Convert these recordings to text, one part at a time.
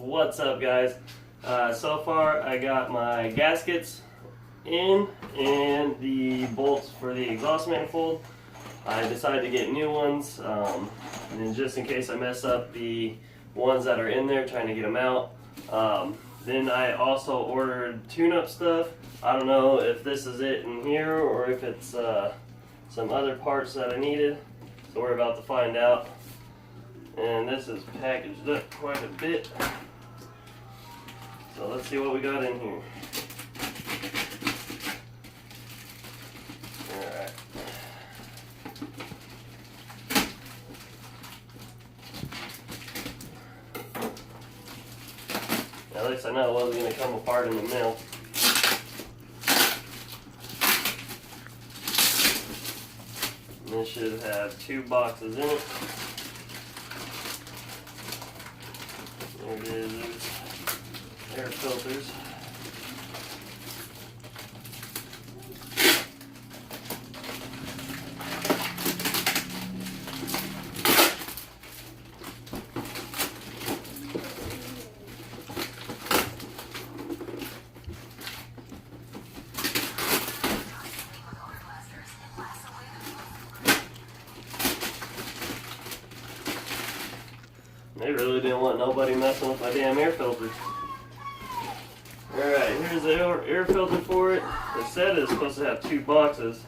What's up, guys? So far I got my gaskets in and the bolts for the exhaust manifold. I decided to get new ones, and just in case I mess up the ones that are in there, trying to get them out. Then I also ordered tune-up stuff. I don't know if this is it in here or if it's some other parts that I needed, so we're about to find out. And this is packaged up quite a bit, so let's see what we got in here. Alright. At least I know it wasn't going to come apart in the mail. And this should have 2 boxes in it. There it is, there's air filters. They really didn't want nobody messing with my damn air filters. Alright, here's the air filter for it. It said it's supposed to have 2 boxes.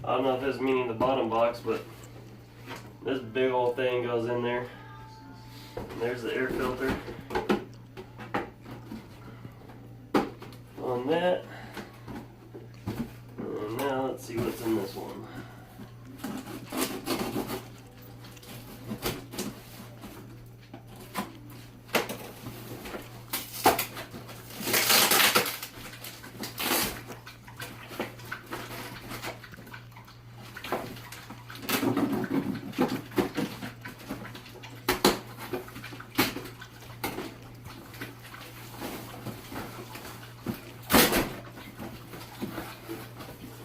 I don't know if it's meaning the bottom box, but this big old thing goes in there. And there's the air filter on that. And now let's see what's in this one.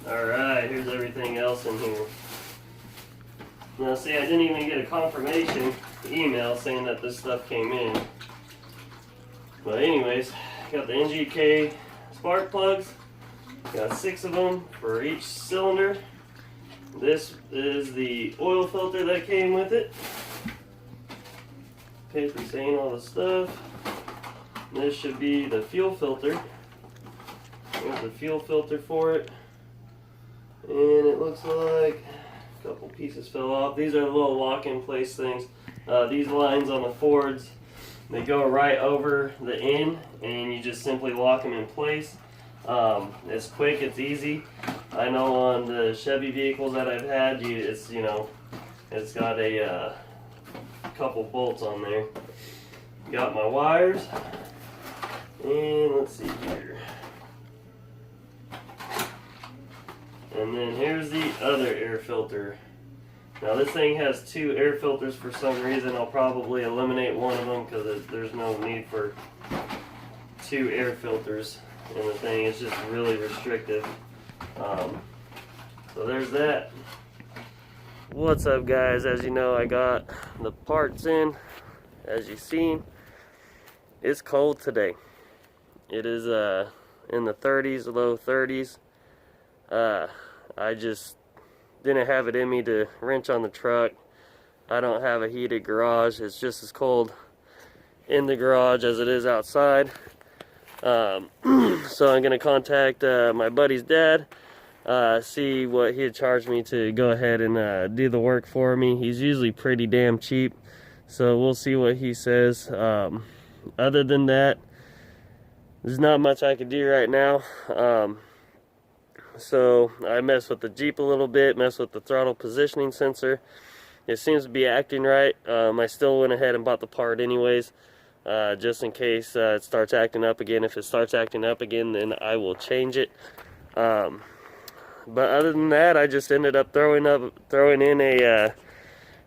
Alright, here's everything else in here. Now see, I didn't even get a confirmation email saying that this stuff came in. But anyways, got the NGK spark plugs. Got 6 of them for each cylinder. This is the oil filter that came with it. Paper saying all the stuff. This should be the fuel filter. There's the fuel filter for it. And it looks like a couple pieces fell off. These are the little lock-in place things. These lines on the Fords, they go right over the end, and you just simply lock them in place. It's quick, it's easy. I know on the Chevy vehicles that I've had, it's got a couple bolts on there. Got my wires, and let's see here. And then here's the other air filter. Now this thing has 2 air filters for some reason. I'll probably eliminate one of them because there's no need for 2 air filters in the thing. It's just really restrictive. So there's that. What's up, guys? As you know, I got the parts in. As you've seen, it's cold today. It is in the 30s, low 30s. I just didn't have it in me to wrench on the truck. I don't have a heated garage. It's just as cold in the garage as it is outside. So I'm going to contact my buddy's dad, see what he'd charge me to go ahead and do the work for me. He's usually pretty damn cheap, so we'll see what he says. Other than that, there's not much I can do right now. So I messed with the Jeep a little bit, messed with the throttle positioning sensor. It seems to be acting right. I still went ahead and bought the part anyways, just in case it starts acting up again. If it starts acting up again, then I will change it. But other than that, I just ended up throwing in a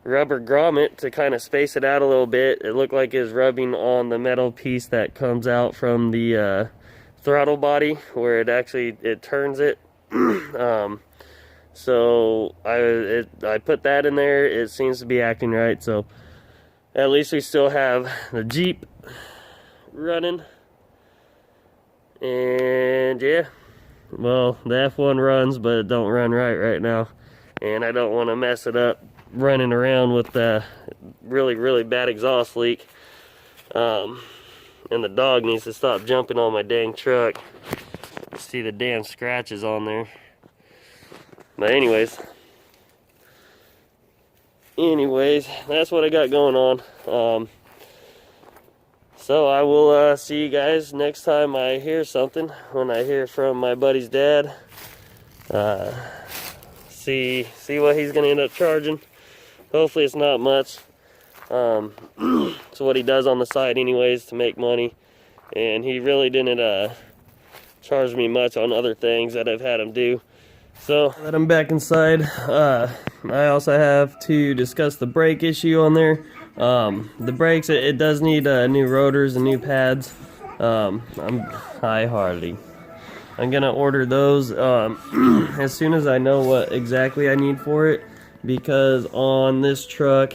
rubber grommet to kind of space it out a little bit. It looked like it was rubbing on the metal piece that comes out from the throttle body, where it turns it. So I put that in there. It seems to be acting right, so at least we still have the Jeep running. And yeah, well, the F1 runs, but it don't run right now. And I don't want to mess it up running around with a really bad exhaust leak. And the dog needs to stop jumping on my dang truck. See the damn scratches on there. But anyways, that's what I got going on. So I will see you guys next time I hear something, when I hear from my buddy's dad. See what he's gonna end up charging. Hopefully it's not much. It's what he does on the side anyways to make money, and he really didn't charge me much on other things that I've had him do. So that I'm back inside, I also have to discuss the brake issue on there. The brakes, it does need new rotors and new pads. I'm gonna order those as soon as I know what exactly I need for it, because on this truck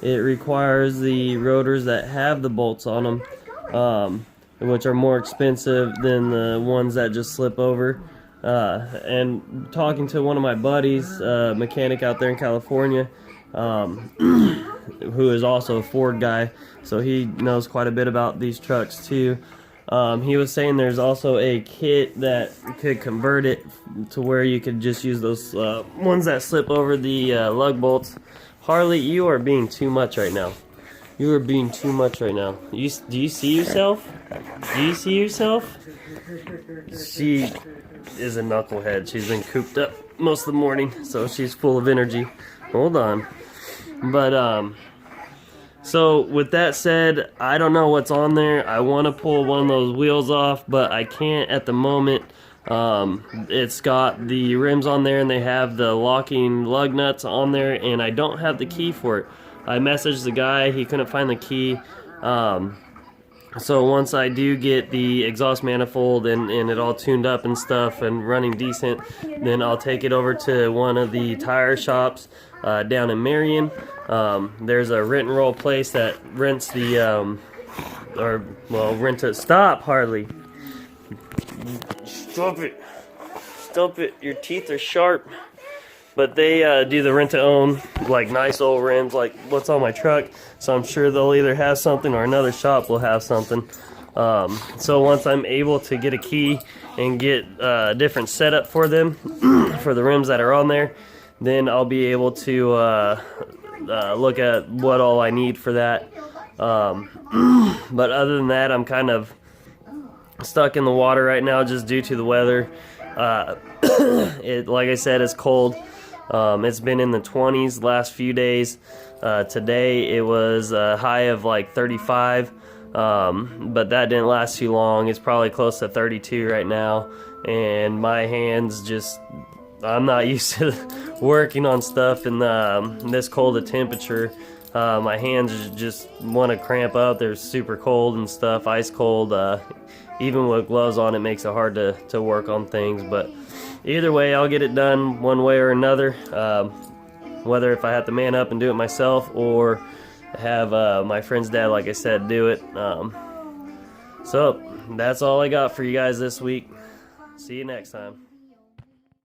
it requires the rotors that have the bolts on them, which are more expensive than the ones that just slip over. And talking to one of my buddies, mechanic out there in California, who is also a Ford guy, so he knows quite a bit about these trucks too. He was saying there's also a kit that could convert it to where you could just use those ones that slip over the lug bolts. Harley, you are being too much right now. You are being too much right now. Do you see yourself? Do you see yourself? She is a knucklehead. She's been cooped up most of the morning, so she's full of energy. Hold on. But so with that said, I don't know what's on there. I want to pull one of those wheels off, but I can't at the moment. It's got the rims on there and they have the locking lug nuts on there, and I don't have the key for it. I messaged the guy, he couldn't find the key. So once I do get the exhaust manifold and it all tuned up and stuff and running decent, then I'll take it over to one of the tire shops down in Marion. There's a rent and roll place that rents the rent it. Stop, Harley. Stop it. Stop it. Your teeth are sharp. But they do the rent to own, like nice old rims like what's on my truck. So I'm sure they'll either have something or another shop will have something. So once I'm able to get a key and get a different setup for them, for the rims that are on there, then I'll be able to look at what all I need for that. But other than that, I'm kind of stuck in the water right now just due to the weather. Like I said, it's cold. It's been in the 20s last few days. Today it was a high of like 35, but that didn't last too long. It's probably close to 32 right now, and my hands just, I'm not used to working on stuff in this cold a temperature. My hands just want to cramp up. They're super cold and stuff, ice cold. Even with gloves on, it makes it hard to work on things. But either way, I'll get it done one way or another. Whether if I have to man up and do it myself or have my friend's dad, like I said, do it. So that's all I got for you guys this week. See you next time.